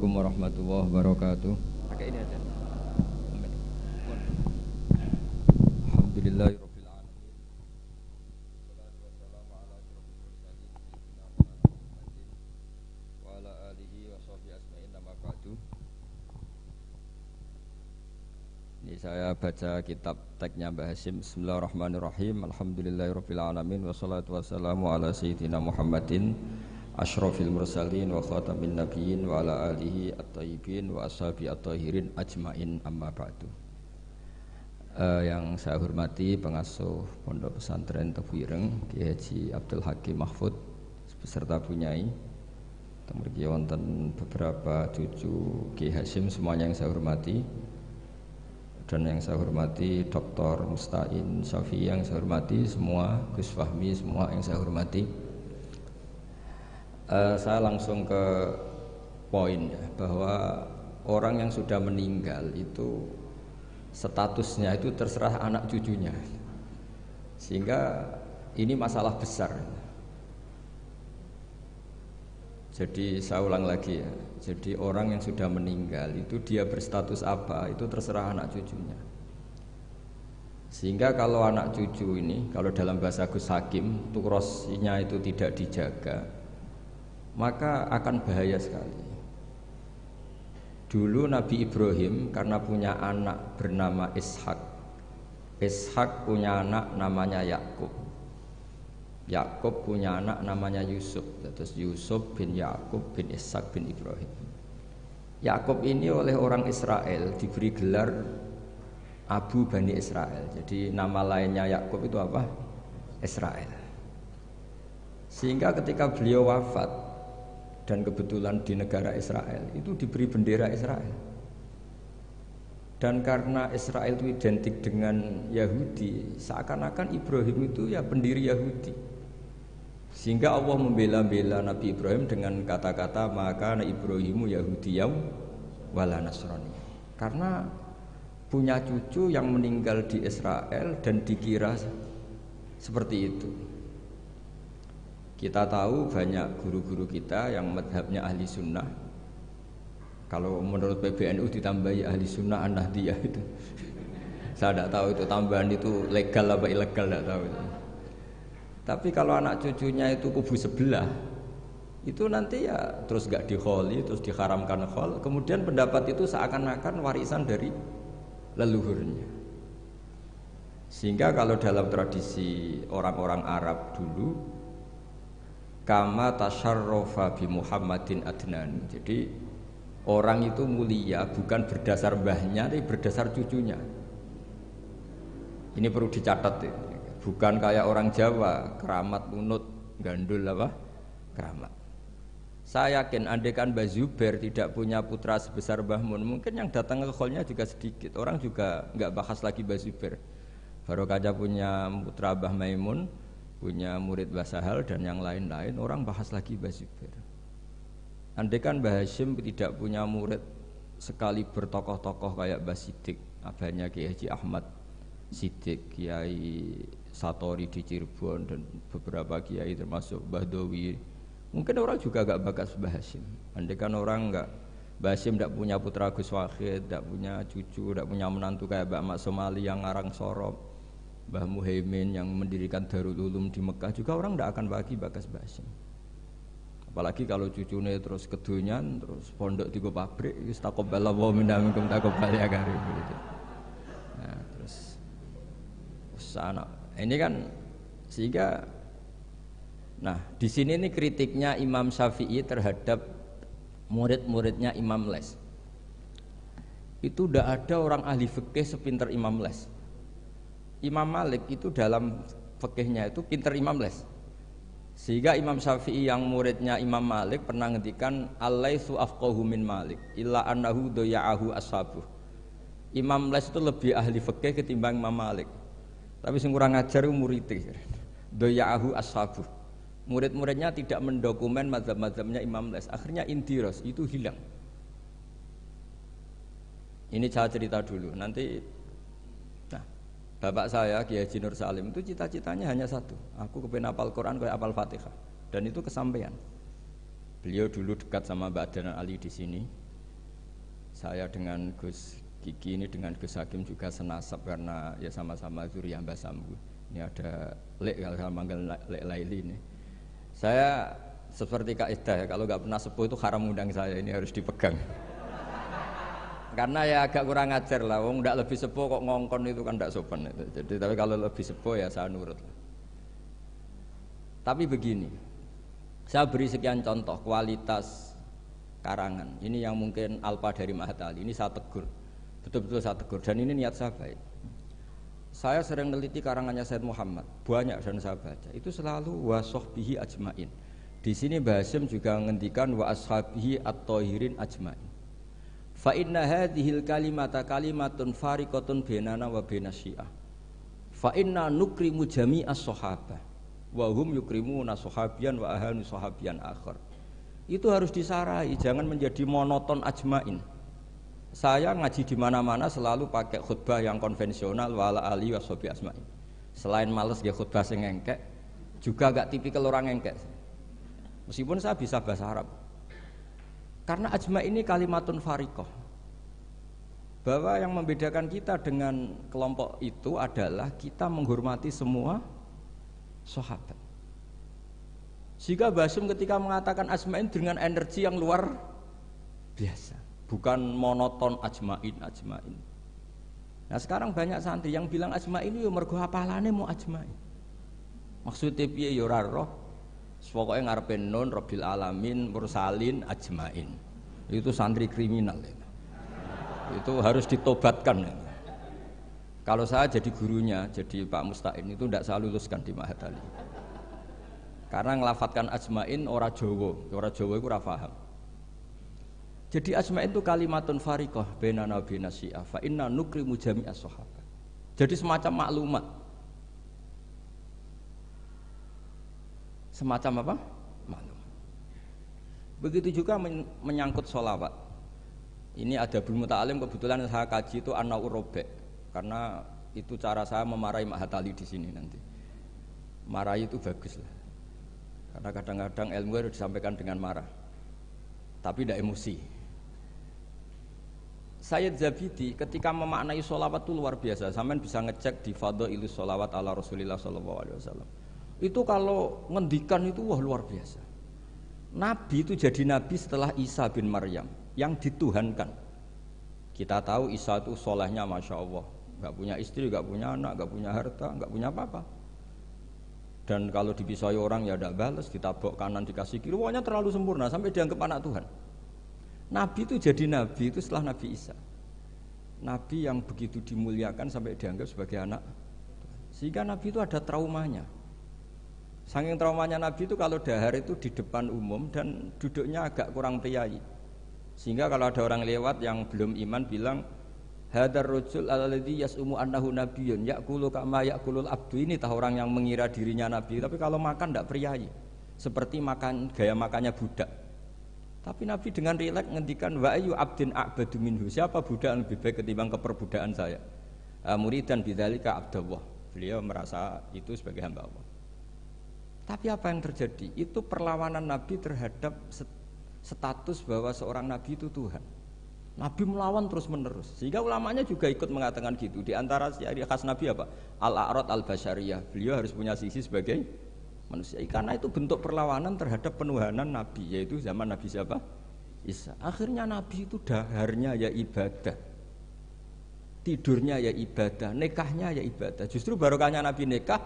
Assalamualaikum warahmatullahi wabarakatuh. Pakai ini aja. Amin. Alhamdulillahirabbil alamin. Wassalatu wassalamu ala asyrofil mursalin sayyidina Muhammadin wa ala alihi wa sahbihi ajmain amma ba'du. Ini saya baca kitab teksnya Mbah Hasyim. Bismillahirrahmanirrahim. Alhamdulillahirabbil alamin wassalatu wassalamu ala sayyidina Muhammadin asyrofil mursalin wa khatamin nabiyyin wa ala alihi at-tayyibin wa ashabi at-tahirin ajmain amma ba'du. Yang saya hormati pengasuh Pondok Pesantren Tebu Ireng Kiai Haji Abdul Hakim Mahfud beserta Bunyai. Mriki wonten beberapa cucu Kiai Hasyim semuanya yang saya hormati. Dan yang saya hormati Dr. Mustain Syafi'i yang saya hormati semua, Gus Fahmi semua yang saya hormati. Saya langsung ke poin ya, bahwa orang yang sudah meninggal itu statusnya itu terserah anak cucunya, sehingga ini masalah besar. Jadi saya ulang lagi ya, jadi orang yang sudah meninggal itu dia berstatus apa itu terserah anak cucunya. Sehingga kalau anak cucu ini, kalau dalam bahasa Gus Hakim tukrosnya itu tidak dijaga, maka akan bahaya sekali. Dulu Nabi Ibrahim karena punya anak bernama Ishak. Ishak punya anak namanya Yakub. Yakub punya anak namanya Yusuf. Terus Yusuf bin Yakub bin Ishak bin Ibrahim. Yakub ini oleh orang Israel diberi gelar Abu Bani Israel. Jadi nama lainnya Yakub itu apa? Israel. Sehingga ketika beliau wafat dan kebetulan di negara Israel itu diberi bendera Israel, dan karena Israel itu identik dengan Yahudi, seakan-akan Ibrahim itu ya pendiri Yahudi, sehingga Allah membela-bela Nabi Ibrahim dengan kata-kata maka Ibrahimu Yahudiyam wala Nasrani, karena punya cucu yang meninggal di Israel dan dikira seperti itu. Kita tahu banyak guru-guru kita yang madhabnya ahli sunnah. Kalau menurut PBNU ditambahi ahli sunnah an-nahdiyah itu. Saya tidak tahu itu tambahan itu legal apa ilegal, tidak tahu itu. Tapi kalau anak cucunya itu kubu sebelah, itu nanti ya terus gak dikholi, terus diharamkan khol. Kemudian pendapat itu seakan-akan warisan dari leluhurnya. Sehingga kalau dalam tradisi orang-orang Arab dulu, kama tasyarrafa bi Muhammadin adnan. Jadi orang itu mulia bukan berdasar mbahnya, tapi berdasar cucunya. Ini perlu dicatat ya. Bukan kayak orang Jawa, keramat munut gandul apa? Keramat. Saya yakin andaikan Mbah Zubair tidak punya putra sebesar Mbah Mun, mungkin yang datang ke kholnya juga sedikit. Orang juga nggak bahas lagi Mbah Zubair. Baru kaja punya putra Mbah Maimun, punya murid Mbah Sahal dan yang lain-lain, orang bahas lagi Mbah Zubair. Andaikan Mbah Hasyim tidak punya murid sekali bertokoh-tokoh kayak Mbah Siddiq, abahnya Kiai Haji Ahmad Siddiq, Kiai Satori di Cirebon dan beberapa kiai termasuk Mbah Dowi, mungkin orang juga gak bakas Mbah Hasyim. Andaikan orang enggak, Mbah Hasyim tidak punya putra Gus Wahid, tidak punya cucu, tidak punya menantu kayak Mbak Mak Somali yang ngarang Sorop, Mbah Muhaimin yang mendirikan Darul Ulum di Mekah, juga orang tidak akan bagi bakas Mbah Hasyim. Apalagi kalau cucunya terus kedonyan, terus pondok tiga pabrik, istaqobbalallahu minna minkum taqabbal ya karim gitu. Nah, terus sana ini kan sehingga nah di sini nih kritiknya Imam Syafi'i terhadap murid-muridnya Imam Les. Itu tidak ada orang ahli fikih sepinter Imam Les. Imam Malik itu dalam fikihnya itu pinter Imam Les, sehingga Imam Syafi'i yang muridnya Imam Malik pernah ngendikan Al-Laitsu afqahu min Malik illa annahu doya'ahu ashabuh. Imam Les itu lebih ahli fikih ketimbang Imam Malik, tapi sing kurang ajar itu muridnya doya'ahu ashabuh. Murid-muridnya tidak mendokumen mazhab-mazhabnya Imam Les, akhirnya indiros itu hilang. Ini saya cerita dulu nanti. Bapak saya Kiai Haji Nur Salim itu cita-citanya hanya satu, aku kepengen hafal Quran kayak hafal Fatihah, dan itu kesampaian. Beliau dulu dekat sama Mbak Adnan Ali di sini, Saya dengan Gus Kiki ini dengan Gus Hakim juga senasab karena ya sama-sama zuriyah Mbah Sambu. Ini ada Lek, kalau saya manggil Lek Laili ini. Saya seperti kaidah ya, kalau nggak pernah sepuh itu haram undang saya, ini harus dipegang. Karena ya agak kurang ajar lah, wong ndak lebih sepuh kok ngongkon itu kan ndak sopan itu. Jadi tapi kalau lebih sepuh ya saya nurut. Tapi begini, saya beri sekian contoh kualitas karangan. Ini yang mungkin alpa dari Mahatali. Ini saya tegur, betul-betul saya tegur. Dan ini niat saya baik. Saya sering meneliti karangannya Said Muhammad, banyak dan saya baca. Itu selalu wa sahbihi ajmain. Di sini Mbah Hasyim juga menghentikan wa ashabihi at-thahirin ajmain. Fa inna hadhil kalimata kalimatun fariqatun bainana wa bainas syiah. Fa inna nukrimu jami'as sahabah wa hum yukrimuna sahabiyan wa ahanu sahabiyan akhar. Itu harus disarai, jangan menjadi monoton ajmain. Saya ngaji di mana-mana selalu pakai khutbah yang konvensional wala ali washabi asmain. Selain males nggih khutbah sing engkek, juga gak tipikal orang engkek. Meskipun saya bisa bahasa Arab. Karena ajma ini kalimatun fariqah. Bahwa yang membedakan kita dengan kelompok itu adalah kita menghormati semua sahabat. Jika Mbah Hasyim ketika mengatakan ajmain dengan energi yang luar biasa, bukan monoton ajmain. Nah sekarang banyak santri yang bilang ajmain itu ya mergo hafalane mau ajmain. Maksudnya piye ya ora roh. Pokoknya ngarepe nun rabbil alamin mursalin ajmain. Itu santri kriminal ya. Itu harus ditobatkan ya. Kalau saya jadi gurunya, jadi Pak Musta'in itu tidak saya luluskan di Mahatali. Karena ngelafatkan ajmain orang Jawa itu ora paham. Jadi ajmain itu kalimatun fariqah bainana wa bainas syiah fa inna nukrimu jami'as sahabat. Jadi semacam maklumat. Semacam apa? Maklum. Begitu juga menyangkut sholawat. Ini ada Abdul Muta'alim, kebetulan saya kaji itu An-Naur Robek, karena itu cara saya memarahi Mahatali di sini nanti. Marahi itu bagus lah, karena kadang-kadang ilmu harus disampaikan dengan marah, tapi tidak emosi. Sayyid Zabidi ketika memaknai sholawat itu luar biasa. Sampean bisa ngecek di Fadhailus Sholawat ala Rasulillah sallallahu alaihi wasallam. Itu kalau ngendikan itu wah luar biasa. Nabi itu jadi nabi setelah Isa bin Maryam yang dituhankan. Kita tahu Isa itu solehnya masya Allah, nggak punya istri, nggak punya anak, nggak punya harta, nggak punya apa-apa. Dan kalau dipisai orang ya tidak balas, ditabok kanan dikasih kiri, pokoknya terlalu sempurna sampai dianggap anak Tuhan. Nabi itu jadi nabi itu setelah Nabi Isa. Nabi yang begitu dimuliakan sampai dianggap sebagai anak Tuhan. Sehingga Nabi itu ada traumanya. Saking traumanya Nabi itu kalau dahar itu di depan umum dan duduknya agak kurang priayi. Sehingga kalau ada orang lewat yang belum iman bilang hadar rajul alladzi yas'umu annahu nabiyyun ya'kulu kama ya'kulul abdu, ini tahu orang yang mengira dirinya nabi tapi kalau makan tidak priayi. Seperti makan gaya makannya budak. Tapi Nabi dengan rileks ngendikan wa ayu abdin a'badu minhu, siapa budak yang lebih baik ketimbang keperbudakan saya. Muridan bidzalika abdullah. Beliau merasa itu sebagai hamba Allah. Tapi apa yang terjadi? Itu perlawanan Nabi terhadap status bahwa seorang Nabi itu Tuhan. Nabi melawan terus menerus. Sehingga ulamanya juga ikut mengatakan gitu. Di antara ciri khas Nabi apa? Al-a'rad al-basyariyah. Beliau harus punya sisi sebagai manusia. Karena itu bentuk perlawanan terhadap penuhanan Nabi. Yaitu zaman Nabi siapa? Isa. Akhirnya Nabi itu daharnya ya ibadah. Tidurnya ya ibadah. Nikahnya ya ibadah. Justru barokahnya Nabi nikah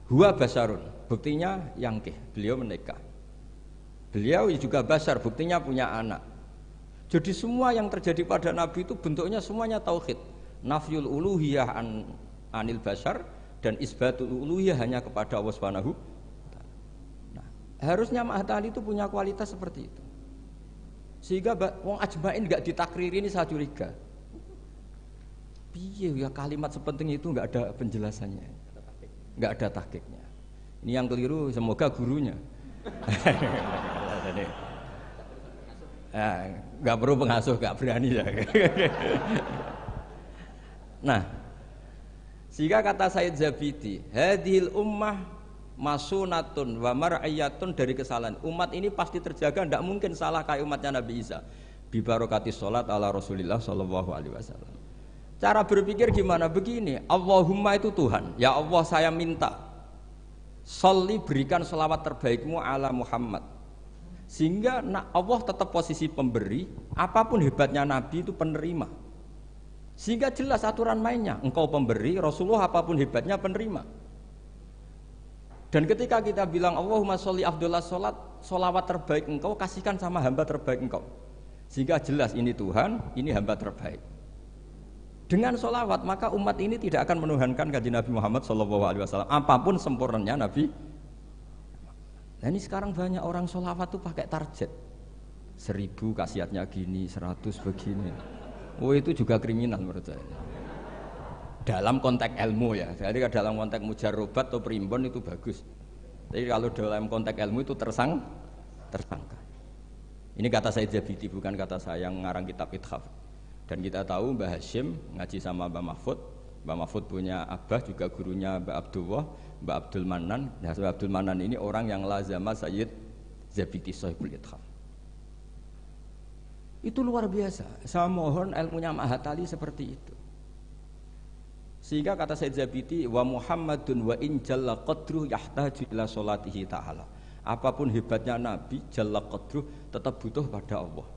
huwa basarun, buktinya yangkih, beliau menikah. Beliau juga basar, buktinya punya anak. Jadi semua yang terjadi pada Nabi itu bentuknya semuanya tauhid. Nafyul uluhiyah anil basar dan isbatul uluhiyah hanya kepada Allah Subhanahu. Nah, harusnya Mahatali itu punya kualitas seperti itu. Sehingga wong ajmain enggak ditakriri, ini saya curiga. Piye ya kalimat sepenting itu enggak ada penjelasannya. Nggak ada tahqiqnya. Ini yang keliru, semoga gurunya. Nggak perlu pengasuh, nggak berani ya. Nah, sehingga kata Sayyid Zabidi, hadhil ummah masunatun wa mar'iyatun, dari kesalahan. Umat ini pasti terjaga, tidak mungkin salah kayak umatnya Nabi Isa. bi barokati sholat ala Rasulillah sallallahu alaihi wasallam. Cara berpikir gimana? Begini, Allahumma itu Tuhan. Ya Allah, saya minta sholli, berikan sholawat terbaikmu ala Muhammad. Sehingga Allah tetap posisi pemberi, apapun hebatnya Nabi itu penerima. Sehingga jelas aturan mainnya, engkau pemberi, Rasulullah apapun hebatnya penerima. Dan ketika kita bilang Allahumma sholli afdhalus sholat, sholawat terbaik engkau kasihkan sama hamba terbaik engkau. Sehingga jelas ini Tuhan, ini hamba terbaik. Dengan sholawat maka umat ini tidak akan menuhankan kanjeng Nabi Muhammad SAW. Apapun sempurnanya Nabi. Nah ini sekarang banyak orang sholawat tuh pakai target 1000 khasiatnya gini, 100 begini. Oh itu juga kriminal menurut saya. Dalam konteks ilmu ya. Jadi dalam konteks mujarrobat atau primbon itu bagus. Tapi kalau dalam konteks ilmu itu tersangka. Ini kata Said Zabidi, bukan kata saya yang ngarang kitab Ithaf. Dan kita tahu Mbah Hashim ngaji sama Mbah Mahfud. Mbah Mahfud punya abah juga gurunya Mbah Abdullah, Mbah Abdul Manan. Nah, Mbah Abdul Manan ini orang yang lazama Sayyid Zabidi Sahibul Ithaf. Itu luar biasa. Saya mohon ilmunya Mahatali seperti itu. Sehingga kata Sayyid Zabidi, wa Muhammadun wa in jalla qadruh yahtaju ila sholatihi ta'ala. Apapun hebatnya Nabi, jalla qadruh tetap butuh pada Allah.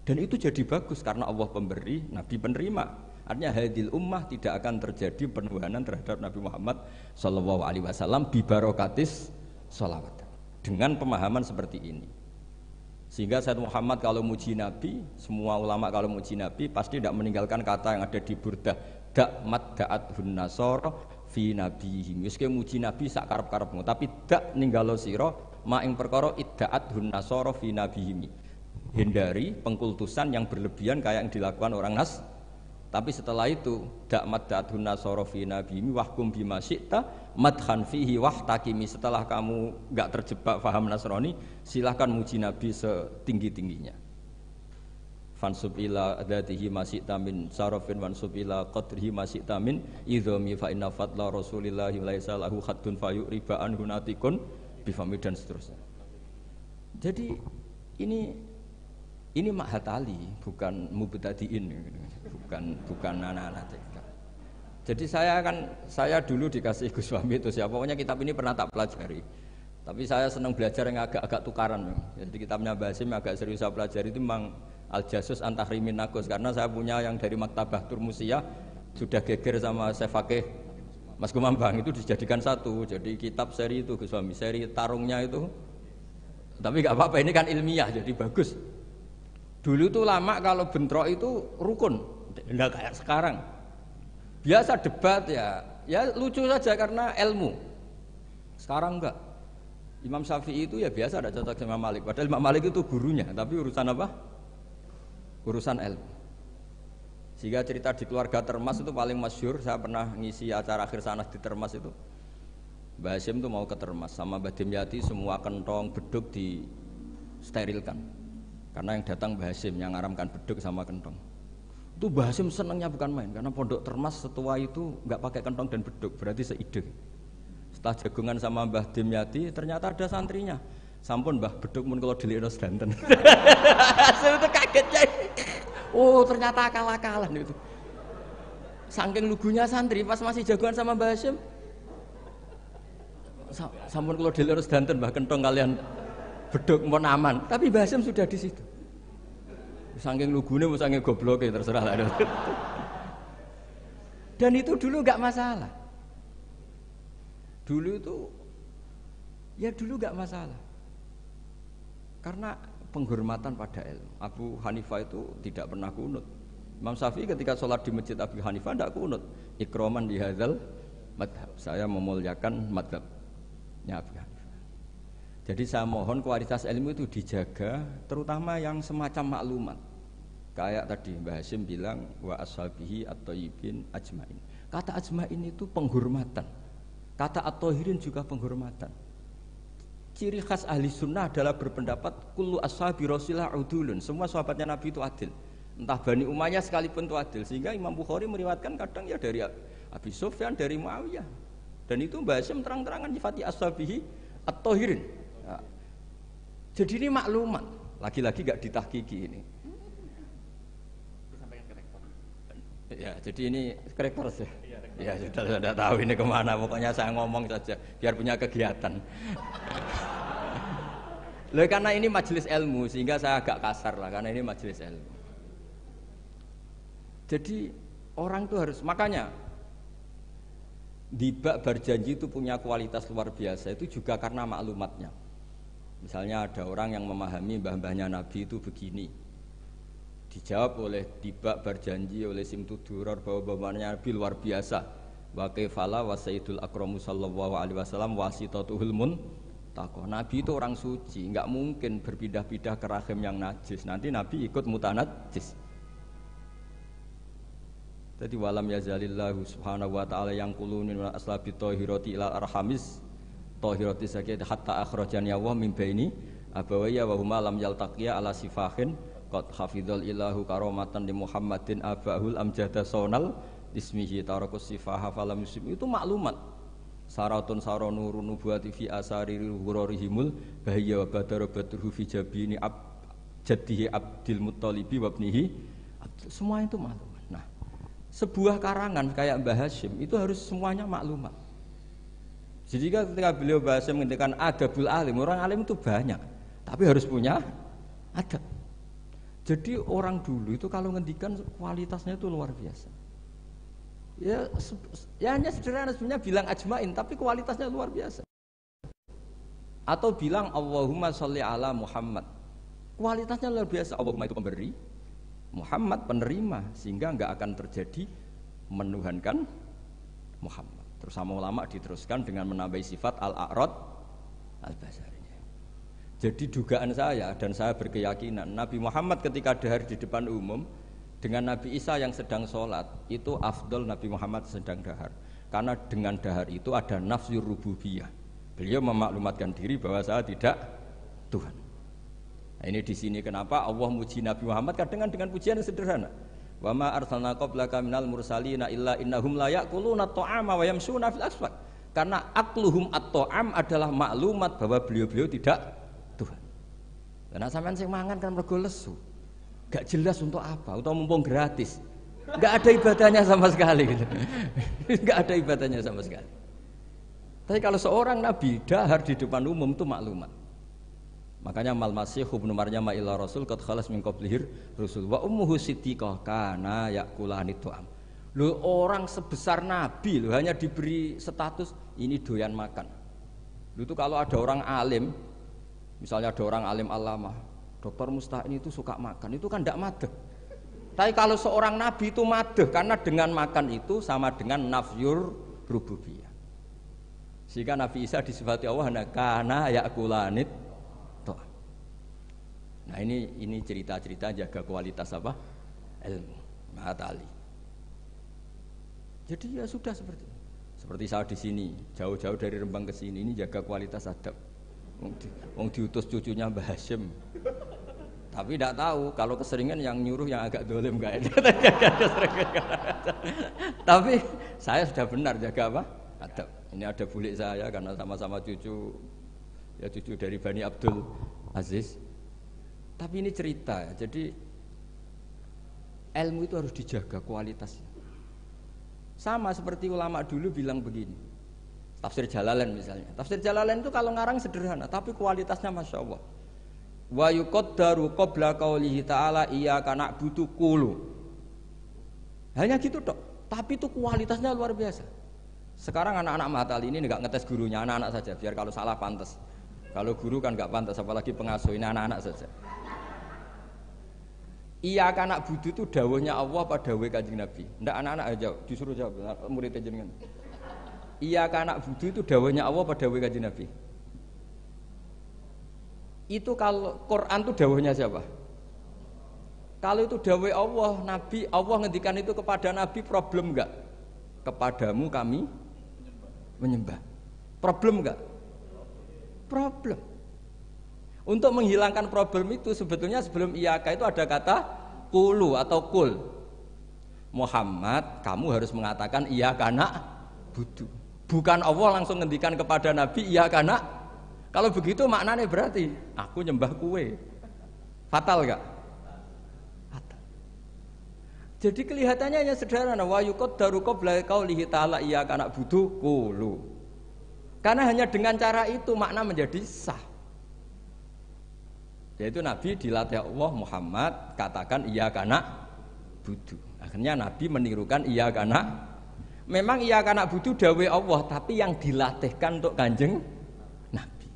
Dan itu jadi bagus karena Allah pemberi, Nabi penerima. Artinya hadil ummah tidak akan terjadi penuhanan terhadap Nabi Muhammad sallallahu alaihi wasallam bi barokatis sholawat. Dengan pemahaman seperti ini. Sehingga Sayyid Muhammad kalau muji Nabi, semua ulama kalau muji Nabi pasti tidak meninggalkan kata yang ada di Burdah, dak mad da'at hun nasara fi nabihim. Wis ke muji Nabi sak karep-karepmu, tapi dak ninggalo sira ma ing perkara iddaat hun nasara fi nabihim. Hindari pengkultusan yang berlebihan kayak yang dilakukan orang Nas. Tapi setelah itu dak mad da'at hun nasara fi nabihim wahkum bima syi'ta madhan fihi wahtakimi. Setelah kamu enggak terjebak paham Nasrani, silahkan muji Nabi setinggi-tingginya. Fansub ila dzatihi masyi'ta min sarafin wansub ila qadrihi masyi'ta min idhami fa inna fadla rasulillahi laisa lahu haddun fayuriba anhu natikun bifami dan seterusnya. Jadi ini Mahatali, bukan mubtadiin, bukan anak-anak TK. Jadi saya dulu dikasih Gus Fahmi itu siapa, pokoknya kitab ini pernah tak pelajari. Tapi saya senang belajar yang agak tukaran. Jadi kitabnya Basim agak serius saya pelajari itu memang Al-Jasus Antahrimin Nagus, karena saya punya yang dari Maktabah Turmusiyah sudah geger sama saya Fakih Mas Kumambang itu dijadikan satu. Jadi kitab seri itu Gus Fahmi, seri tarungnya itu. Tapi nggak apa-apa, ini kan ilmiah jadi bagus. Dulu tuh lama kalau bentrok itu rukun, tidak kayak sekarang. Biasa debat ya lucu saja karena ilmu. Sekarang enggak. Imam Syafi'i itu ya biasa ada cocok sama Malik. Padahal Imam Malik itu gurunya, tapi urusan apa? Urusan ilmu. Sehingga cerita di keluarga Termas itu paling masyhur. Saya pernah ngisi acara akhir sanas di Termas itu. Mbah Hashim itu mau ke Termas sama Mbah Dimyati, semua kentong beduk disterilkan. Karena yang datang Mbah Hashim yang ngaramkan beduk sama kentong. Itu Mbah Hashim senangnya bukan main, karena pondok Termas setua itu nggak pakai kentong dan beduk, berarti seide. Setelah jagungan sama Mbah Dimyati, ternyata ada santrinya. Sampun Mbah beduk mun kalau delikno sedanten. Hashim itu kagetnya. Oh ternyata akal-akalan itu. Saking lugunya santri pas masih jagungan sama Mbah Hashim. Sampun kalau delikno sedanten Mbah kentong kalian beduk mau aman, tapi Mbah Hashim sudah di situ. Saking lugune, saking gobloknya terserah lah. Dan itu dulu nggak masalah. Dulu nggak masalah. Karena penghormatan pada ilmu. Abu Hanifah itu tidak pernah kunut. Imam Syafi'i ketika sholat di masjid Abu Hanifah tidak kunut. Ikroman di hadzal madhab. Saya memuliakan madhabnya Abu Hanifah. Jadi saya mohon kualitas ilmu itu dijaga, terutama yang semacam maklumat. Kayak tadi Mbah Hashim bilang wa ashabihi at-thayyibin ajmain. Kata ajmain itu penghormatan. Kata at-thahirin juga penghormatan. Ciri khas ahli sunnah adalah berpendapat kullu ashabi Rasulillah udulun. Semua sahabatnya Nabi itu adil. Entah Bani Umayyah sekalipun itu adil. Sehingga Imam Bukhari meriwayatkan kadang ya dari Abi Sufyan, dari Muawiyah. Dan itu Mbah Hashim terang-terangan nyifati ashabihi at-thahirin. Jadi ini maklumat, lagi-lagi gak ditahqiqi ini. Ya, jadi ini karakter sih. Ya sudah tahu ini kemana. Pokoknya saya ngomong saja biar punya kegiatan. Loh, karena ini majelis ilmu sehingga saya agak kasar lah karena ini majelis ilmu. Jadi orang itu harus makanya dibak berjanji itu punya kualitas luar biasa itu juga karena maklumatnya. Misalnya ada orang yang memahami mbah-mbahnya Nabi itu begini. Dijawab oleh dibak berjanji oleh Simtuduror bahwa mbah-mbahnya Nabi luar biasa. Wa kaifala wa sayyidul akramu sallallahu alaihi wasallam wasitatuhul muntaqah. Nabi itu orang suci, enggak mungkin berpindah-pindah ke rahim yang najis. Nanti Nabi ikut mutanajjis. Jadi walam yazalillahu subhanahu wa ta'ala yang kulunin wa aslabi tohiroti ila arhamis tohiroti sakit hatta akhrajani Allah min baini abawaya wa huma lam yaltaqiya ala sifahin qad hafidhal ilahu karomatan di Muhammadin abahul amjada sonal ismihi tarakus sifaha falam yusim. Itu maklumat saratun saronurun nubuwati fi asari hurorihimul bahaya wa badara badruhu fi jabini jaddihi abdil muttalibi wabnihi semua itu maklumat. Sebuah karangan kayak Mbah Hashim itu harus semuanya maklumat. Jadi ketika beliau Mbah Hashim menghentikan adabul alim, orang alim itu banyak, tapi harus punya adab. Jadi orang dulu itu kalau ngendikan kualitasnya itu luar biasa. Ya hanya sederhana sebenarnya bilang ajmain, tapi kualitasnya luar biasa. Atau bilang Allahumma sholli ala Muhammad, kualitasnya luar biasa. Allahumma itu pemberi, Muhammad penerima, sehingga enggak akan terjadi menuhankan Muhammad. Terus sama ulama diteruskan dengan menambahi sifat al-a'rad al-basariyah. Jadi dugaan saya dan saya berkeyakinan Nabi Muhammad ketika dahar di depan umum dengan Nabi Isa yang sedang sholat itu afdol Nabi Muhammad sedang dahar. Karena dengan dahar itu ada nafsur rububiyah. Beliau memaklumatkan diri bahwa saya tidak Tuhan. Nah, ini di sini kenapa Allah muji Nabi Muhammad kadang dengan pujian yang sederhana. Wa ma arsalna qablaka minal mursalina illa innahum la ya'kuluna at-ta'ama wa yamshuna fil aswaq. Karena akluhum at-ta'am adalah maklumat bahwa beliau-beliau tidak Tuhan. Karena sampean sing mangan kan mergo lesu. Gak jelas untuk apa, atau mumpung gratis. Gak ada ibadahnya sama sekali gitu. Gak ada ibadahnya sama sekali. Tapi kalau seorang nabi dahar di depan umum itu maklumat. Makanya mal masih ibnu Maryam illa rasul qad khalas min qablihir rusul wa ummuhu siddiqah kana yakulani tu'am. Lu orang sebesar nabi lu hanya diberi status ini doyan makan. Lu itu kalau ada orang alim, misalnya ada orang alim alama, Dr. Musta'in itu suka makan, itu kan tidak madeh. Tapi kalau seorang nabi itu madeh karena dengan makan itu sama dengan nafyur rububiyah. Sehingga Nabi Isa disifati Allah kana yakulanit. Nah ini cerita-cerita jaga kualitas apa? Ilmu, ma'atali. Jadi ya sudah seperti saya di sini, jauh-jauh dari Rembang ke sini ini jaga kualitas adab. Wong diutus cucunya Mbah Hashim. Tapi tidak tahu kalau keseringan yang nyuruh yang agak dolim enggak. Tapi saya sudah benar jaga apa? Adab. Ini ada bulik saya karena sama-sama cucu dari Bani Abdul Aziz. Tapi ini cerita ya, jadi ilmu itu harus dijaga kualitasnya. Sama seperti ulama dulu bilang begini, tafsir Jalalain misalnya. Tafsir Jalalain itu kalau ngarang sederhana, tapi kualitasnya Masya Allah. Wa yuqaddaru qabla qaulihi ta'ala iyyaka na'budu qulu. Hanya gitu tok, tapi itu kualitasnya luar biasa. Sekarang anak-anak Mahatali ini enggak ngetes gurunya, anak-anak saja, biar kalau salah pantas. Kalau guru kan enggak pantas, apalagi pengasuh, ini anak-anak saja. Iya anak budu itu dawuhnya Allah pada dawuh Kanjeng Nabi. Ndak anak-anak aja disuruh jawab murid jenengan. Iya anak budu itu dawuhnya Allah pada dawuh Kanjeng Nabi. Itu kalau Quran itu dawuhnya siapa? Kalau itu dawuh Allah, Nabi, Allah ngendikan itu kepada Nabi problem enggak? Kepadamu kami menyembah. Problem enggak? Problem. Untuk menghilangkan problem itu sebetulnya sebelum iyaka itu ada kata kulu atau kul. Muhammad, kamu harus mengatakan iyaka na'budu. Bukan Allah langsung ngendikan kepada Nabi iyaka na'. Kalau begitu maknanya berarti aku nyembah kue. Fatal enggak? Fatal. Jadi kelihatannya hanya sederhana, wa yuqaddaru qabla qaulihi ta'ala iyyaka na'budu qulu. Karena hanya dengan cara itu makna menjadi sah. Yaitu Nabi dilatih Allah Muhammad katakan iyyaka na'budu. Akhirnya Nabi menirukan iyyaka na'budu. Memang iyyaka na'budu dawuh Allah, tapi yang dilatihkan untuk Kanjeng Nabi.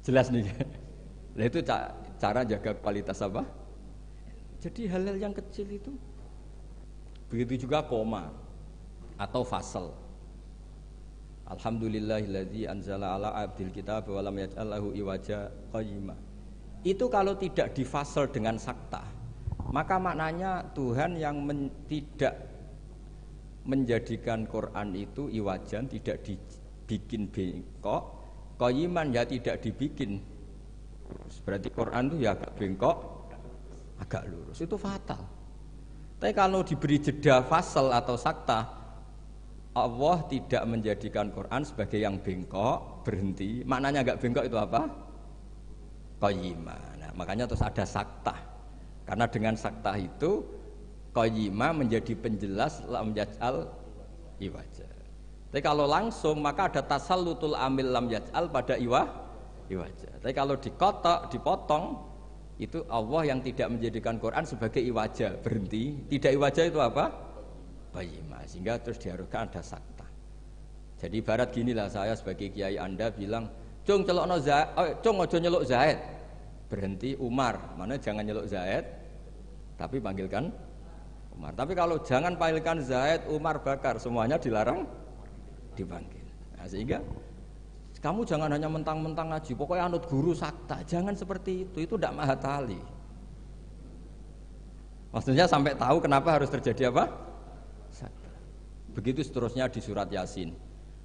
Jelas nih. Nah itu cara jaga kualitas apa? Jadi hal-hal yang kecil itu. Begitu juga koma atau fasal. Alhamdulillahilladzi anzala ala abdil kitab wa lam yaj'al lahu iwaja qayyima. Itu kalau tidak difasal dengan sakta, maka maknanya Tuhan yang tidak menjadikan Quran itu iwajan, tidak dibikin bengkok, qayyiman ya tidak dibikin. Berarti Quran itu ya agak bengkok, agak lurus. Itu fatal. Tapi kalau diberi jeda fasal atau sakta, Allah tidak menjadikan Quran sebagai yang bengkok, berhenti. Maknanya agak bengkok itu apa? Qayyimah. Nah, makanya terus ada sakta. Karena dengan sakta itu qayyimah menjadi penjelas lam yaj'al iwaja. Tapi kalau langsung maka ada tasallutul amil lam yaj'al pada iwaja. Tapi kalau dikotok, dipotong, itu Allah yang tidak menjadikan Quran sebagai iwaja, berhenti. Tidak iwaja itu apa? Qayyimah. Sehingga terus diharuskan ada sakta. Jadi ibarat ginilah, saya sebagai kiai Anda bilang, "Cung celokno Zaid, cung aja nyeluk Zaid." Berhenti Umar. Mana jangan nyeluk Zaid, tapi panggilkan Umar. Tapi kalau jangan panggilkan Zaid, Umar, Bakar, semuanya dilarang dipanggil. Nah, sehingga kamu jangan hanya mentang-mentang ngaji, pokoknya anut guru sakta, jangan seperti itu tidak mahatali. Maksudnya sampai tahu kenapa harus terjadi apa? Sakta. Begitu seterusnya di surat Yasin.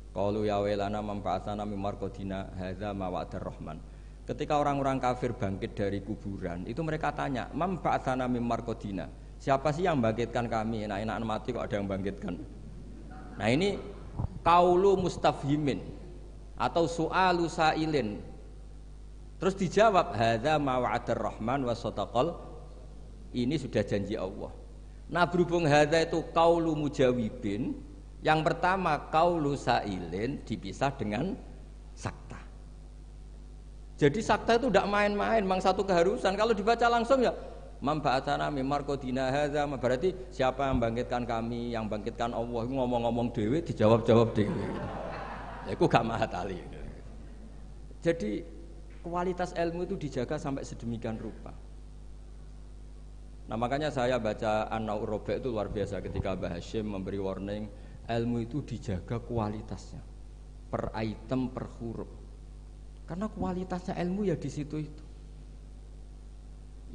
Qalu ya wailana man ba'atsana min marqadina hadza ma wa'adar rahman. Ketika orang-orang kafir bangkit dari kuburan, itu mereka tanya, "Man ba'atsana min marqadina?" Siapa sih yang bangkitkan kami? Enak-enak mati kok ada yang bangkitkan. Nah, ini qaulu mustafhimin atau su'alu sa'ilin. Terus dijawab, hadza ma wa'adar rahman wa sadaqal. Ini sudah janji Allah. Nah, berhubung hadza itu qaulu mujawibin, yang pertama qaulu sa'ilin dipisah dengan sakta. Jadi sakta itu tidak main-main, memang satu keharusan. Kalau dibaca langsung ya mamba'atana mimar kodina hadza, berarti siapa yang bangkitkan kami, yang bangkitkan Allah, ngomong-ngomong dewe dijawab-jawab dewe. Ya aku gak mahatali. Jadi kualitas ilmu itu dijaga sampai sedemikian rupa. Nah, makanya saya baca An-Naur Robe itu luar biasa ketika Mbah Hashim memberi warning, ilmu itu dijaga kualitasnya per item, per huruf. Karena kualitasnya ilmu ya di situ itu.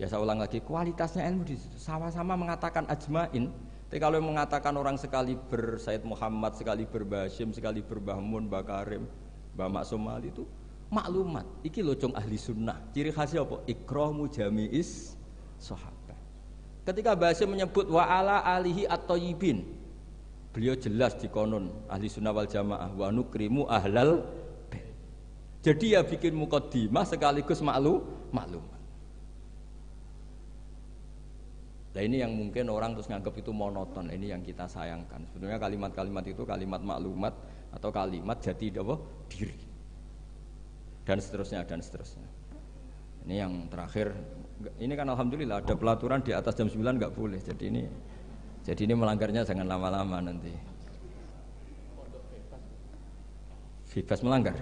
Ya saya ulang lagi, kualitasnya ilmu di situ. Sama-sama mengatakan ajmain. Tapi kalau mengatakan orang sekali Said Muhammad, sekali Mbah Hashim, sekali Mbah Mun, Mbah Karim, Mbah Maksum Ali itu maklumat. Iki locong ahli sunnah. Ciri khasnya apa? Ikramu jami'is sahabat. Ketika Mbah Hashim menyebut wa ala alihi at-thayyibin, beliau jelas di konon ahli sunnah wal jamaah wa nukrimu ahlal. Jadi ya bikin muqaddimah sekaligus maklumat. Nah, ini yang mungkin orang terus nganggap itu monoton. Ini yang kita sayangkan. Sebenarnya kalimat-kalimat itu kalimat maklumat atau kalimat jati diri. Dan seterusnya dan seterusnya. Ini yang terakhir. Ini kan alhamdulillah ada pelaturan di atas jam 9 nggak boleh. Jadi ini melanggarnya jangan lama-lama nanti. Bebas melanggar.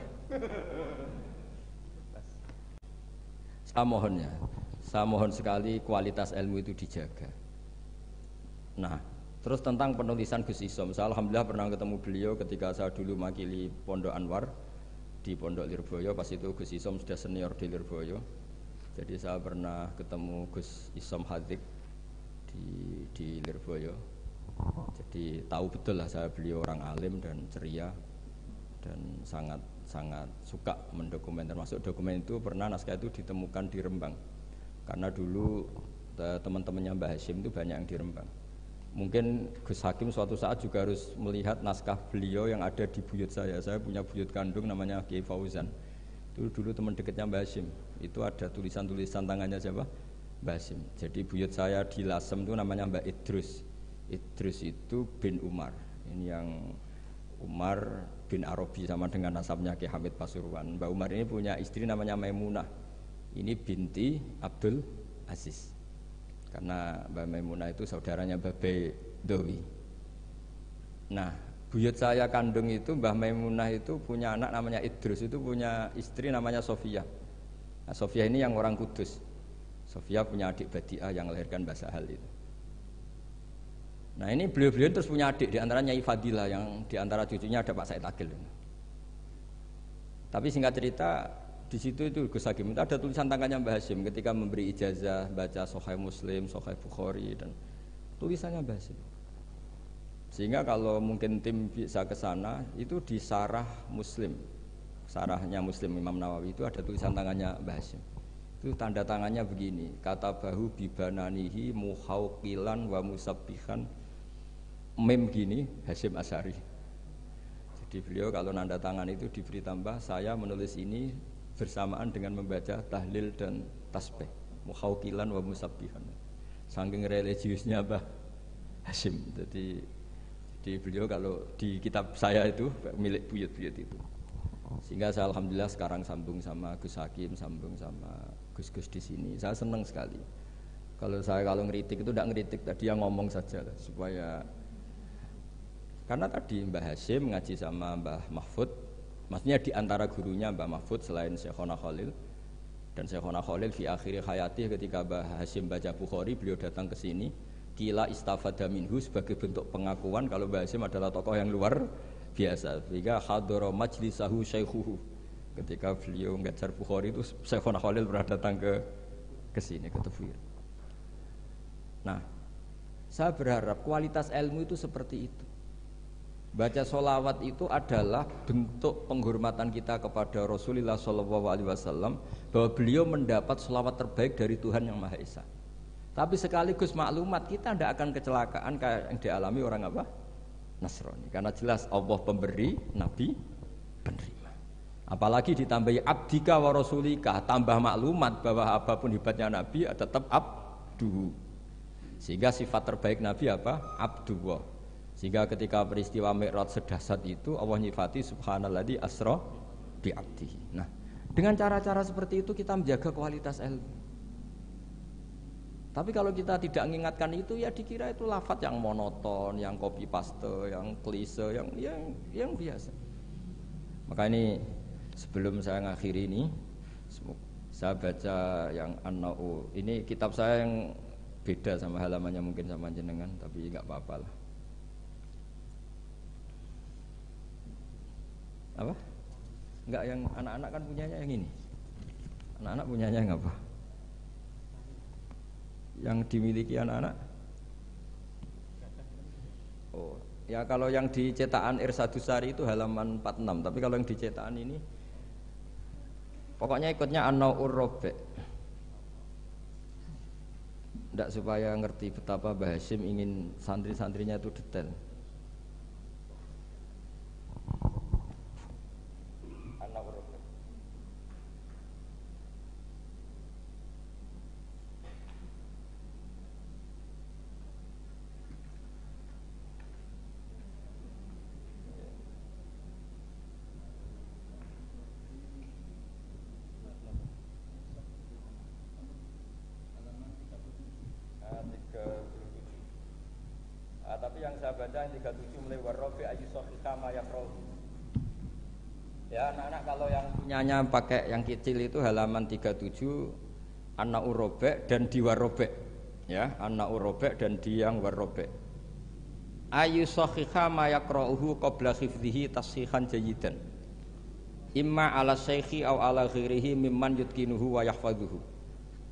Saya mohon sekali kualitas ilmu itu dijaga. Nah, terus tentang penulisan Gus Isom, saya alhamdulillah pernah ketemu beliau ketika saya dulu makili Pondok Anwar di Pondok Lirboyo. Pas itu Gus Isom sudah senior di Lirboyo. Jadi saya pernah ketemu Gus Isom Hadik di Lirboyo. Jadi tahu betul lah beliau orang alim dan ceria dan sangat suka mendokumen, termasuk dokumen itu pernah naskah itu ditemukan di Rembang karena dulu teman-temannya Mbah Hashim itu banyak yang di Rembang. Mungkin Gus Hakim suatu saat juga harus melihat naskah beliau yang ada di buyut saya punya buyut kandung namanya Kiai Fauzan, itu dulu teman dekatnya Mbah Hashim, itu ada tulisan-tulisan tangannya siapa? Mbah Hasyim. Jadi buyut saya di Lasem itu namanya Mbak Idrus. Idrus itu bin Umar. Ini yang Umar bin Arabi sama dengan nasabnya Ki Hamid Pasuruan. Mbak Umar ini punya istri namanya Maimunah. Ini binti Abdul Aziz. Karena Mbak Maimunah itu saudaranya Mbah Bedowi. Nah, buyut saya kandung itu Mbah Maimunah itu punya anak namanya Idrus, itu punya istri namanya Sofia. Nah, Sofia ini yang orang Kudus. Sofia punya adik Badi'ah yang melahirkan Mbah Sahal itu. Nah ini beliau-beliau terus punya adik, diantaranya Nyai Fadilah, yang diantara cucunya ada Pak Said Akil. Tapi singkat cerita di situ itu Gus Hakim itu ada tulisan tangannya Mbah Hasyim ketika memberi ijazah baca Sahih Muslim, Sahih Bukhari dan tulisannya Mbah Hasyim. Sehingga kalau mungkin tim bisa ke sana itu di Sarah Muslim, Sarahnya Muslim Imam Nawawi itu ada tulisan tangannya Mbah Hasyim. Itu tanda tangannya begini, kata bahu bibananihi muhauqilan wa musabbihan, mem gini Hasyim Asy'ari. Jadi beliau kalau nanda tangan itu diberi tambah, saya menulis ini bersamaan dengan membaca tahlil dan tasbih, muhauqilan wa musabbihan. Saking religiusnya Mbah Hasyim. Jadi beliau kalau di kitab saya itu milik buyut-buyut itu. Sehingga saya alhamdulillah sekarang sambung sama Gus Hakim, sambung sama Gus-gus di sini. Saya senang sekali. Kalau ngeritik itu tidak ngeritik, tadi yang ngomong saja lah, supaya karena tadi Mbah Hasyim ngaji sama Mbah Mahfud, maksudnya di antara gurunya Mbah Mahfud selain Syekhona Khalil, dan Syekhona Khalil fi akhir hayati ketika Mbah Hasyim baca Bukhari, beliau datang ke sini, kila istafada minhu sebagai bentuk pengakuan kalau Mbah Hasyim adalah tokoh yang luar biasa. Sehingga hadara majlisahu syaikhuhu. Ketika beliau ngajar Bukhari itu Syekhona Khalil pernah datang ke sini ke Tafwir. Nah, saya berharap kualitas ilmu itu seperti itu. Baca sholawat itu adalah bentuk penghormatan kita kepada Rasulullah SAW, bahwa beliau mendapat sholawat terbaik dari Tuhan yang Maha Esa. Tapi sekaligus maklumat kita tidak akan kecelakaan kayak yang dialami orang apa? Nasrani. Karena jelas Allah pemberi, Nabi penerima. Apalagi ditambahi abdika wa rasulika, tambah maklumat bahwa apapun hebatnya Nabi tetap abdu. Sehingga sifat terbaik Nabi apa? Abdullah. Sehingga ketika peristiwa Mi'raj sedahsyat itu Allah nyifati subhanalladzi asra bi abdihi. Nah, dengan cara-cara seperti itu kita menjaga kualitas ilmu. Tapi kalau kita tidak mengingatkan itu, ya dikira itu lafaz yang monoton, yang copy paste, yang klise, yang biasa. Maka ini sebelum saya ngakhiri ini, saya baca yang An-Na'u. Ini kitab saya yang beda sama halamannya mungkin sama jenengan, tapi nggak apa-apa lah. Apa? Enggak, yang anak-anak kan punyanya yang ini. Anak-anak punyanya yang apa? Yang dimiliki anak-anak? Oh, ya kalau yang di cetakan Irsadusari itu halaman 46, tapi kalau yang di cetakan ini pokoknya ikutnya An-Na'ur Rabi'. Tidak supaya ngerti betapa Mbah Hasyim ingin santri-santrinya itu detail. Tapi yang saya baca yang 37 mulai warrofi ayyusofika mayakroh. Ya anak-anak kalau yang punyanya pakai yang kecil itu halaman 37 An-Na'ur Rabi' dan di Warrobi'. Ya, An-Na'ur Rabi' dan di yang Warrobi'. Ayyusofika mayakrohu qabla khifdihi tashihan jayidan. Imma ala syekhi aw ala ghirihi mimman yutkinuhu wa yahfaduhu.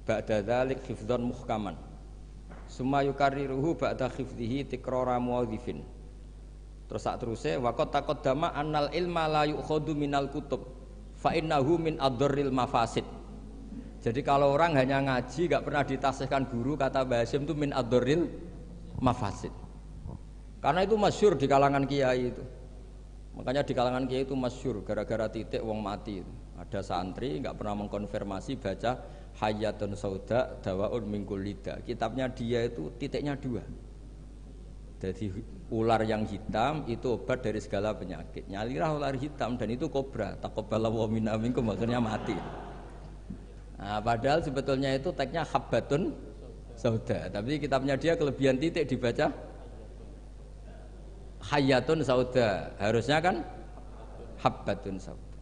Ba'da dzalik hifdzan muhkaman. Summa yukarriruhu ba'da khifdihi tikrara muwadhifin. Terus sak teruse waqad taqaddama annal ilma la yu'khadhu minal kutub fa innahu min adharril mafasid. Jadi kalau orang hanya ngaji enggak pernah ditasihkan guru, kata Mbah Hasyim itu min adharril mafasid. Karena itu masyhur di kalangan kiai itu. Makanya di kalangan kiai itu masyhur gara-gara titik wong mati itu. Ada santri enggak pernah mengkonfirmasi baca Hayatun sauda dawaun min kulli da. Kitabnya dia itu titiknya 2. Jadi ular yang hitam itu obat dari segala penyakit. Nyalilah ular hitam dan itu kobra. Taqabbalallahu minna minkum, maksudnya mati. Nah, padahal sebetulnya itu teksnya habbatun sauda. Tapi kitabnya dia kelebihan titik dibaca hayatun sauda. Harusnya kan habbatun sauda.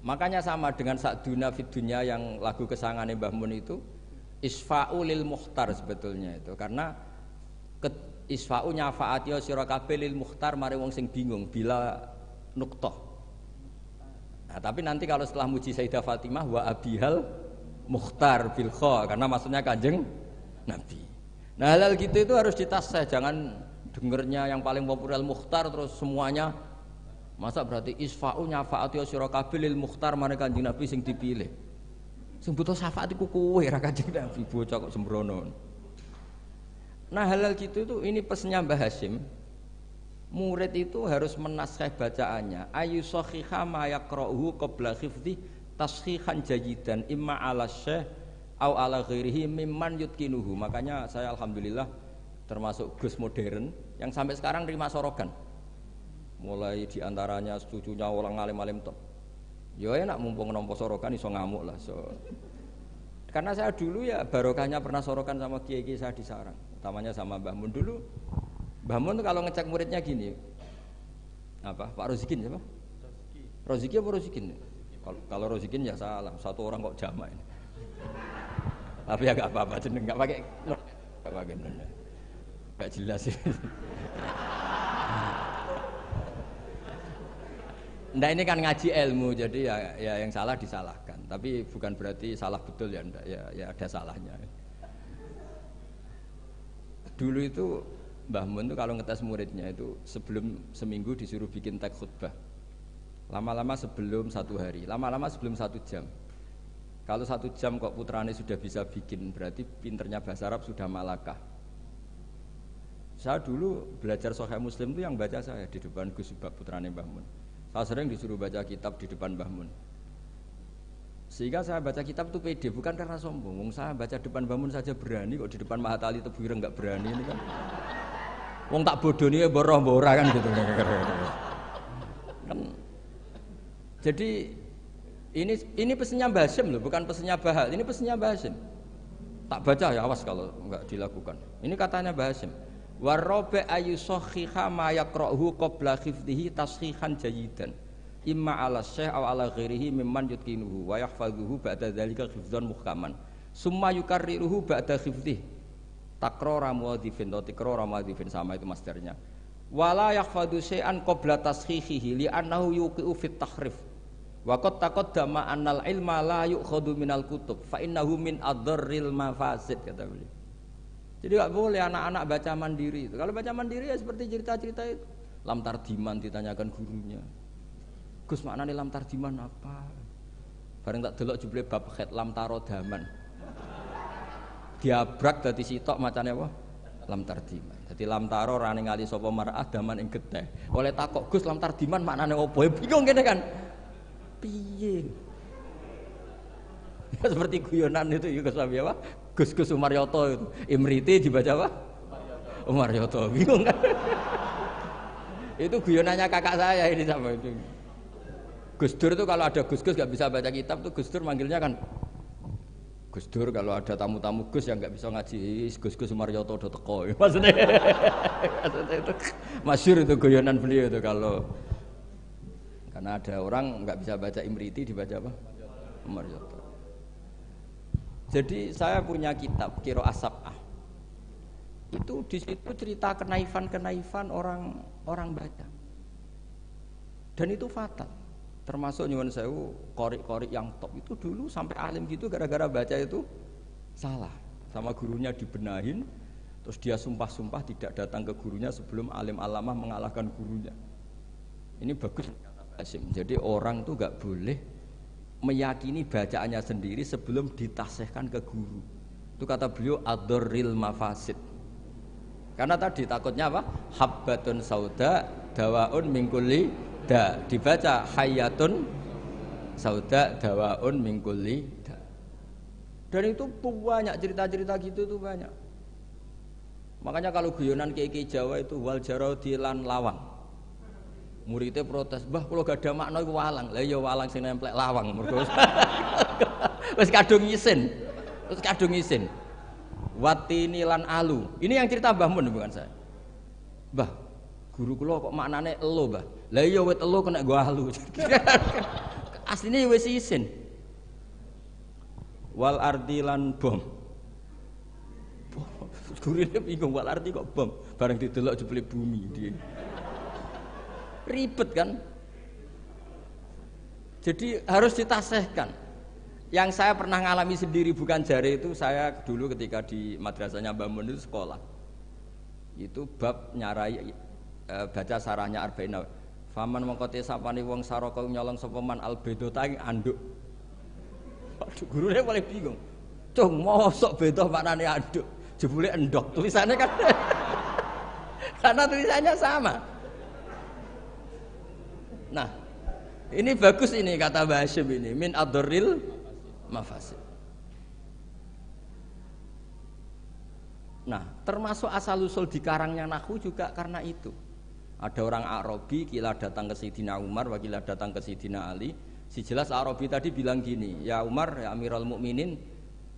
Makanya sama dengan Sa'duna fid dunya yang lagu kesangane Mbah Mun itu isfa'u lil mukhtar sebetulnya itu karena isfa'u nyafaati sira kabeh lil mukhtar mari wong sing bingung bila nuqtah. Nah, tapi nanti kalau setelah muji Sayyidah Fatimah wa abihal mukhtar bil kha karena maksudnya Kanjeng Nabi. Nah, hal gitu itu harus ditasih, jangan dengernya yang paling populer mukhtar terus semuanya. Masa berarti isfa'u nyafaati sira kabeh lil mukhtar mari Kanjeng Nabi sing dipilih. Sing butuh syafaat iku kowe ra Kanjeng Nabi, bocah kok sembrono. Nah, halal gitu itu ini pesennya Mbah Hasyim. Murid itu harus menaskah bacaannya. Ayu sahihha ma yaqra'uhu qabla hifdhi tashihan jayidan imma 'ala syekh au 'ala ghairihi mimman yutkinuhu. Makanya saya alhamdulillah termasuk Gus modern yang sampai sekarang terima sorogan. Mulai diantaranya cucunya orang alim-alim top. Ya enak mumpung nompo sorokan iso ngamuk lah. Karena saya dulu ya barokahnya pernah sorokan sama kiai-kiai saya di sarang, utamanya sama Mbah Mun dulu. Mbah Mun kalau ngecek muridnya gini, apa Pak Rozikin siapa? Roziki apa Rozikin? Kalau Rozikin ya salah, satu orang kok jamaah ini. Tapi ya gak apa-apa, jeneng gak pakai, gak jelas sih. Nah ini kan ngaji ilmu, jadi ya yang salah disalahkan. Tapi bukan berarti salah betul ya, enggak. Ya ada salahnya. Dulu itu Mbah Mun tuh kalau ngetes muridnya itu sebelum seminggu disuruh bikin teks khutbah. Lama-lama sebelum 1 hari, lama-lama sebelum 1 jam. Kalau 1 jam kok putrane sudah bisa bikin, berarti pinternya bahasa Arab sudah malakah. Saya dulu belajar Sahih Muslim itu yang baca saya di depan Gus Subak putrane Mbah Mun. Saya sering disuruh baca kitab di depan Mbah Mun. Sehingga saya baca kitab itu pede, bukan karena sombong. Saya baca depan Mbah Mun saja berani, kok di depan Mahatali Tebuireng enggak berani ini kan. Wong tak bodoni ya boroh-bora kan gitu. Kan. Jadi ini pesannya Mbah Hasyim loh, bukan pesannya Bahal. Ini pesannya Mbah Hasyim. Tak baca ya, awas kalau enggak dilakukan. Ini katanya Mbah Hasyim. Warabe ayu sahihha ma yaqra'uhu qabla hifdhihi tashihan jayidan imma 'ala syekh aw 'ala ghairihi mimman yutqinuhu wa yahfazuhu ba'da dzalika hifdzan muhkaman summa yukarriruhu ba'da hifdhihi takrara muadzifin takrara muadzifin sama itu masternya wala yahfadzu syai'an qabla tashihihi li annahu yuqi'u fit tahrif wa qad taqaddama annal ilma la yu'khadhu minal kutub fa innahu min adharril mafasid kata beliau. Jadi nggak boleh anak-anak baca mandiri itu. Kalau baca mandiri ya seperti cerita-cerita itu. Lam tardiman ditanyakan gurunya. Gus maknane lam tardiman apa? Bareng tak delok jebule bab khat lam tarodaman. Diabrak dadi sitok macane apa? Lam tardiman. Dadi lam taro rane ngali sapa mar'ah daman ing getih. Oleh takok Gus lam tardiman maknane apa? Bingung kene kan. Piye? Ya, seperti guyonan itu ya Gus apa? Gus Umaryoto itu Imriti dibaca apa? Umaryoto bingung kan? Itu guyonannya kakak saya ini sama itu. Gus Dur itu kalau ada Gus gak bisa baca kitab tuh Gus Dur manggilnya kan Gus Dur. Kalau ada tamu-tamu Gus yang gak bisa ngaji Gus Umaryoto udah teko maksudnya itu masyhur itu guyonan beliau itu kalau karena ada orang nggak bisa baca Imriti dibaca apa? Umaryoto. Jadi saya punya kitab Qiraah Sab'ah. Itu di situ cerita kenaifan orang baca. Dan itu fatal. Termasuk nyuwun sewu qori yang top itu dulu sampai alim gitu gara-gara baca itu salah. Sama gurunya dibenahin, terus dia sumpah-sumpah tidak datang ke gurunya sebelum alim alamah mengalahkan gurunya. Ini bagus kata Hasyim. Jadi orang tuh nggak boleh meyakini bacaannya sendiri sebelum ditasihkan ke guru. Itu kata beliau ad-darril mafasid. Karena tadi takutnya apa? Habbatun sauda dawaun min kulli da. Dibaca hayatun sauda dawaun min kulli da. Dan itu banyak cerita-cerita gitu tuh banyak. Makanya kalau guyonan kiai Jawa itu wal jarodi lan lawang. Muridnya protes, "Mbah kula gak ada makna iku walang." Lah ya walang sing nemplek lawang mergo wis kadung isin. Terus kadung isin. Watini lan alu. Ini yang cerita Mbah Mun bukan saya. Mbah, guru kula kok maknane elo, Mbah. Lah iya wit elo kena nggo alu. Asline wis isin. Wal ardi lan bom. Gurine bingung wal ardi kok bom. Bareng didelok jebule bumi dia. Ribet kan? Jadi harus ditasehkan. Yang saya pernah ngalami sendiri bukan jari itu, saya dulu ketika di madrasahnya Mbah Mun itu sekolah. Itu bab nyarai baca sarahnya Arba'in. Faman mengkote sapane wong saraka nyolong sapa man albedota ing anduk. Waduh gurune paling bingung. Cung mosok beda maknane anduk. Jebule endok. Tulisannya kan karena tulisannya sama. Nah, ini bagus ini kata Mbah Hasyim ini min adoril mafasid. Nah, termasuk asal-usul di karangnya nahwu juga karena itu. Ada orang Arabi kila datang ke Sayyidina Umar, wakila datang ke Sayyidina Ali. Si jelas Arabi tadi bilang gini, "Ya Umar, ya Amirul Mukminin,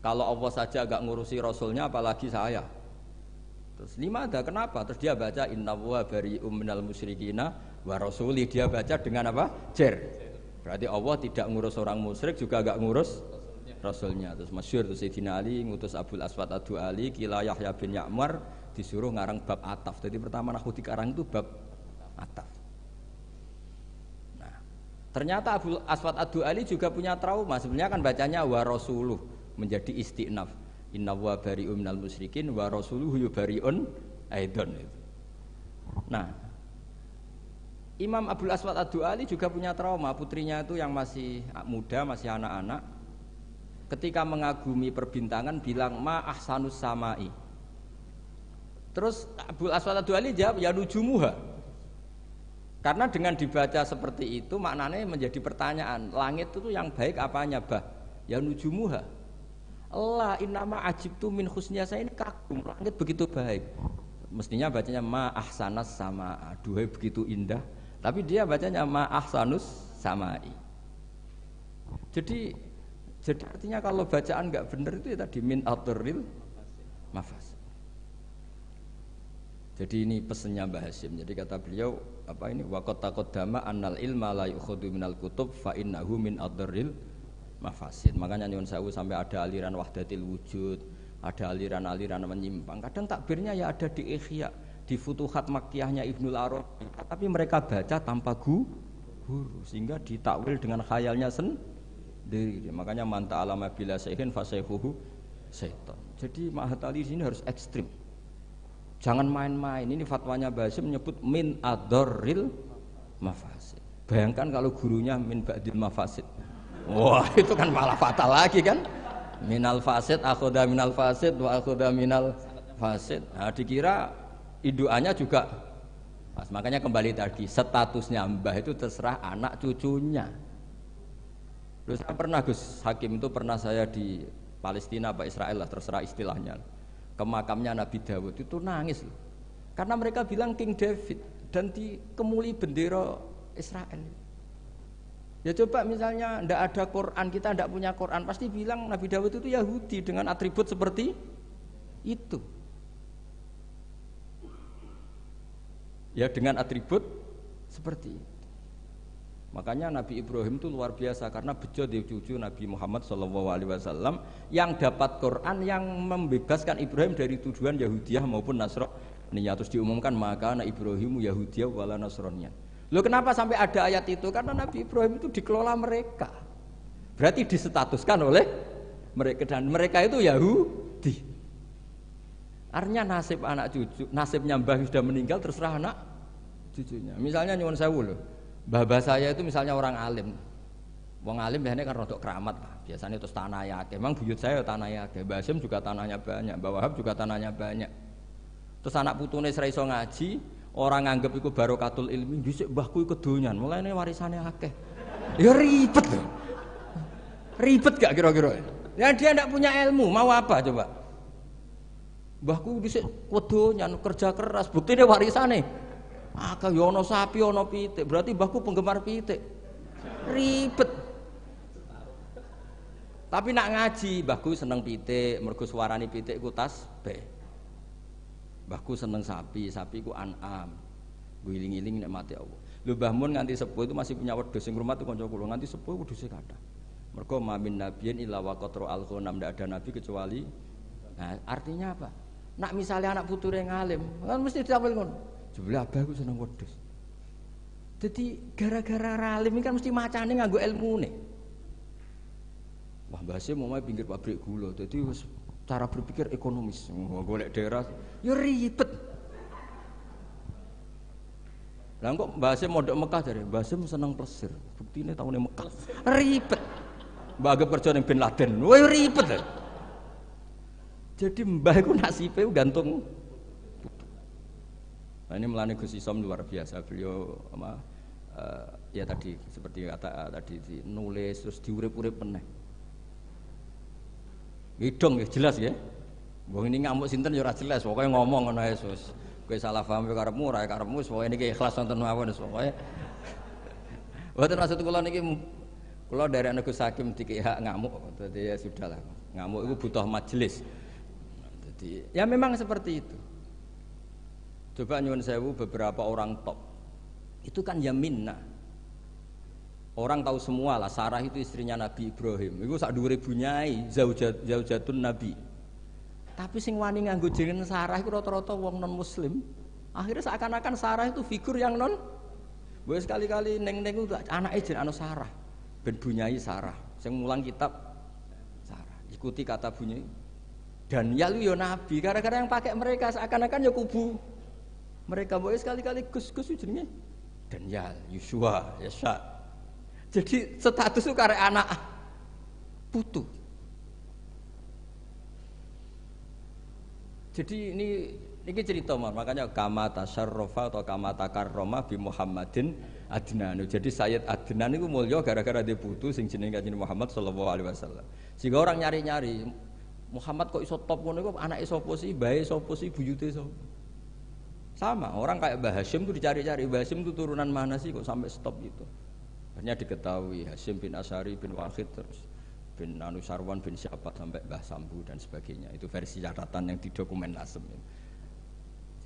kalau Allah saja agak ngurusi Rasulnya apalagi saya." Terus lima ada kenapa? Terus dia baca innallaha bari'um minal musyrikina wa rasuli. Dia baca dengan apa? Jer. Berarti Allah tidak ngurus orang musyrik juga agak ngurus Rasulnya. Terus masyhur terus Sayyidina Ali ngutus Abul Aswad Ad-Du'ali kila Yahya bin Ya'mar disuruh ngarang bab ataf. Jadi pertama nahwu dikarang itu bab ataf. Nah, ternyata Abul Aswad Ad-Du'ali juga punya trauma. Sebenarnya kan bacanya wa rasuluh menjadi istinaf. Inna wa bari'un minal musyrikin wa rasuluhu yubari'un aidon. Nah, Imam Abul Aswad Ad-Du'ali juga punya trauma. Putrinya itu yang masih muda, masih anak-anak, ketika mengagumi perbintangan bilang ma ahsanus samai. Terus Abul Aswad Ad-Du'ali jawab ya nujumuha. Karena dengan dibaca seperti itu maknanya menjadi pertanyaan, langit itu yang baik apanya, Bah? Ya nujumuha. Allah innama ajibtu min husniya, saya ini kagum langit begitu baik. Mestinya bacanya ma ahsanas sama, aduhai begitu indah. Tapi dia bacanya ma ahsanus samai. Jadi artinya kalau bacaan enggak benar itu ya tadi min adril mafas. Jadi ini pesannya Mbah Hasyim. Jadi kata beliau apa ini waqat taqaddama annal ilma la yukhadhu minal kutub fa innahu min adril mafasid. Makanya nyuwun sewu sampai ada aliran wahdatil wujud, ada aliran-aliran menyimpang. Kadang takbirnya ya ada di Ihya, di Futuhat Makkiyahnya Ibnul Arabi. Tapi mereka baca tanpa guru sehingga ditakwil dengan khayalnya sendiri. Makanya man ta'alama bila sayhin fasayhuhu syaitan. Jadi Mahatali sini harus ekstrim. Jangan main-main. Ini fatwanya Mbah Hasyim menyebut min adorril mafasid. Bayangkan kalau gurunya min ba'dil mafasid. Wah, itu kan malah fatal lagi kan? Minal fasid akhoda minal fasid wa akhoda minal fasid. Nah, dikira induannya juga pas. Makanya kembali tadi statusnya Mbah itu terserah anak cucunya. Terus saya pernah Gus Hakim itu pernah saya di Palestina apa Israel lah terserah istilahnya. Ke makamnya Nabi Dawud itu nangis loh. Karena mereka bilang King David dan dikemuli bendera Israel. Ya coba misalnya ndak ada Quran, kita ndak punya Quran, pasti bilang Nabi Dawud itu Yahudi dengan atribut seperti itu. Ya dengan atribut seperti itu. Makanya Nabi Ibrahim itu luar biasa karena bejo di cucu Nabi Muhammad SAW yang dapat Quran yang membebaskan Ibrahim dari tujuan Yahudiyah maupun Nasraniyah. Terus diumumkan maka anak Ibrahimu Yahudiyah wala Nasraniyah. Loh kenapa sampai ada ayat itu? Karena Nabi Ibrahim itu dikelola mereka. Berarti disetatuskan oleh mereka dan mereka itu Yahudi. Artinya nasib anak cucu, nasibnya Mbah sudah meninggal terserah anak cucunya. Misalnya nyuwun sewu loh. Mbah saya itu misalnya orang alim. Wong alim biasanya kan rodok keramat lah. Biasanya terus tanah yake. Memang buyut saya tanah yake. Mbah Hasyim juga tanahnya banyak. Mbah Wahab juga tanahnya banyak. Terus anak putune ora iso ngaji, orang nganggep iku barokatul ilmi, dhisik mbahku iku kedonyan, mulane warisane akeh. Ya ribet lho. Ribet gak kira-kira? Ya dia tidak punya ilmu, mau apa coba? Mbahku dhisik wedonya kerja keras, buktine warisane. Akeh yo ana sapi, ana pitik. Berarti mbahku penggemar pitik. Ribet. Tapi nak ngaji, mbahku seneng pitik, mergo suarane pitik ku tasbih. Mbahku seneng sapi, sapi ku an'am. Guling-giling nikmati Allah. Lho Mbah Mun nganti sepuh itu masih punya wedhus sing rumah tuh kanca kula nganti sepuh wedhuse kathah. Mergo mamin nabiyyin illa waqatra al-ghanam, ndak ada nabi kecuali. Nah, artinya apa? Nak misalnya anak puture ngalim, kan mesti ditampil ngono. Jebule abahku seneng wedhus. Jadi gara-gara ralim ini kan mesti macane nganggo ilmune. Wah, Mbah Hasyim mau pinggir pabrik gula. Jadi cara berpikir ekonomis. Golek daerah ya ribet. Lah kok Mbah Hasyim mondok Mekah jare, Mbah Hasyim seneng plesir. Buktine taune Mekah. Ribet. Mbah Agep kerja ning Bin Laden. Wah ribet. Jadi mbah iku nasibe gantung. Nah ini melani Gus Isom luar biasa. Beliau ya tadi seperti kata tadi nulis terus diurip-urip meneh. Hidung ya jelas ya. Wong ini ngamuk sinten ya ora jelas, pokoke ngomong ngono ae Sus. Kowe salah paham karepmu ora karepmu pokoke niki ikhlas wonten mawon pokoke. Mboten maksud kula niki kula dari anak Gus Hakim dikek hak ngamuk, dadi ya sudahlah. Ngamuk itu butuh majelis. Jadi ya memang seperti itu. Coba nyuwun sewu beberapa orang top. Itu kan ya minna. Orang tahu semua lah Sarah itu istrinya Nabi Ibrahim. Iku sak dhuwure bunyai, zaujatun Nabi. Tapi sing wani nganggo jeneng Sarah iku rata-rata wong non muslim. Akhirnya seakan-akan Sarah itu figur yang non. Wes sekali-kali neng-neng itu anake jeneng anu Sarah. Ben bunyai Sarah. Sing mulang kitab Sarah. Ikuti kata bunyai. Dan ya lu yo nabi, gara-gara yang pakai mereka seakan-akan ya kubu mereka boleh sekali-kali Gus jenenge dan ya Yusua Yasa. Jadi status itu karek anak putu. Jadi ini cerita makanya kama tasyarrafa atau kama takarrama bi Muhammadin Adnan. Jadi Sayyid Adnan itu mulya gara-gara dia putu sing jenenge Kanjeng Muhammad sallallahu alaihi wasallam. Sehingga orang nyari-nyari Muhammad kok iso top ngono iku anake sapa sih, bae sapa sih, buyute sapa. Sama, orang kayak Mbah Hasyim itu dicari-cari, Mbah Hasyim itu turunan mana sih kok sampai stop gitu. Akhirnya diketahui Hasyim bin Asy'ari bin Wahid terus bin Anusarwan bin siapa sampai Mbah Sambu dan sebagainya. Itu versi catatan yang di dokumen Nasem.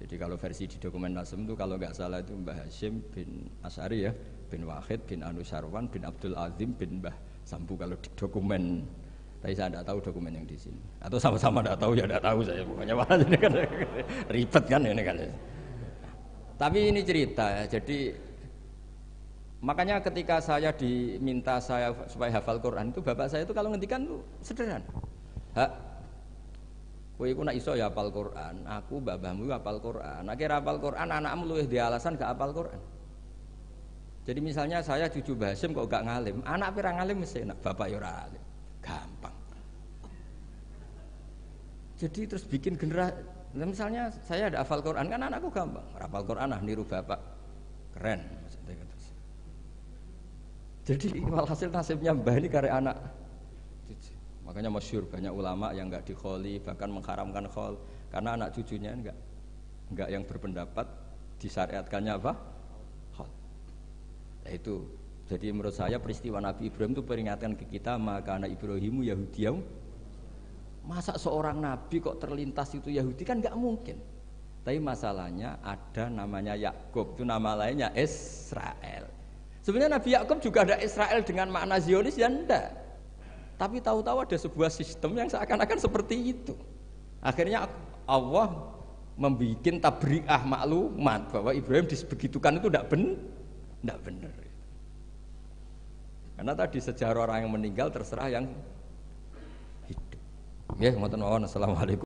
Jadi kalau versi di dokumen Nasem itu kalau nggak salah itu Mbah Hasyim bin Asy'ari ya, bin Wahid bin Anusarwan bin Abdul Azim bin Mbah Sambu kalau di dokumen. Tapi saya tidak tahu dokumen yang di sini. Atau sama-sama tidak tahu ya tidak tahu saya pokoknya malah ini kan ribet kan ini kan. Tapi ini cerita ya. Jadi makanya ketika saya diminta saya supaya hafal Quran itu bapak saya itu kalau ngendikan itu sederhana. Hak, kowe iku nak iso ya hafal Quran, aku babahmu hafal Quran. Akhirnya hafal Quran anakmu luwih di alasan gak hafal Quran. Jadi misalnya saya cucu Mbah Hasyim kok gak ngalim, anak pirang ngalim mesti nak bapak ya ora alim. Gampang. Jadi terus bikin generasi. Misalnya saya ada hafal Quran kan anakku gampang. Hafal Quran niru bapak. Keren. Jadi walhasil nasibnya Mbah ini karek anak. Makanya masyhur banyak ulama yang enggak dikholi bahkan mengharamkan khol karena anak cucunya enggak yang berpendapat disyariatkannya apa? Khol. Nah, itu. Jadi menurut saya peristiwa Nabi Ibrahim itu peringatan ke kita maka anak Ibrahimu Yahudiyah. Masa seorang Nabi kok terlintas itu Yahudi kan nggak mungkin. Tapi masalahnya ada namanya Yakub itu nama lainnya Israel. Sebenarnya Nabi Yakub juga ada Israel dengan makna Zionis ya enggak. Tapi tahu-tahu ada sebuah sistem yang seakan-akan seperti itu. Akhirnya Allah membuat tabri'ah maklumat bahwa Ibrahim disebegitukan itu tidak benar. Karena tadi sejarah orang yang meninggal terserah yang hidup. Ya, ngoten mawon. Assalamualaikum.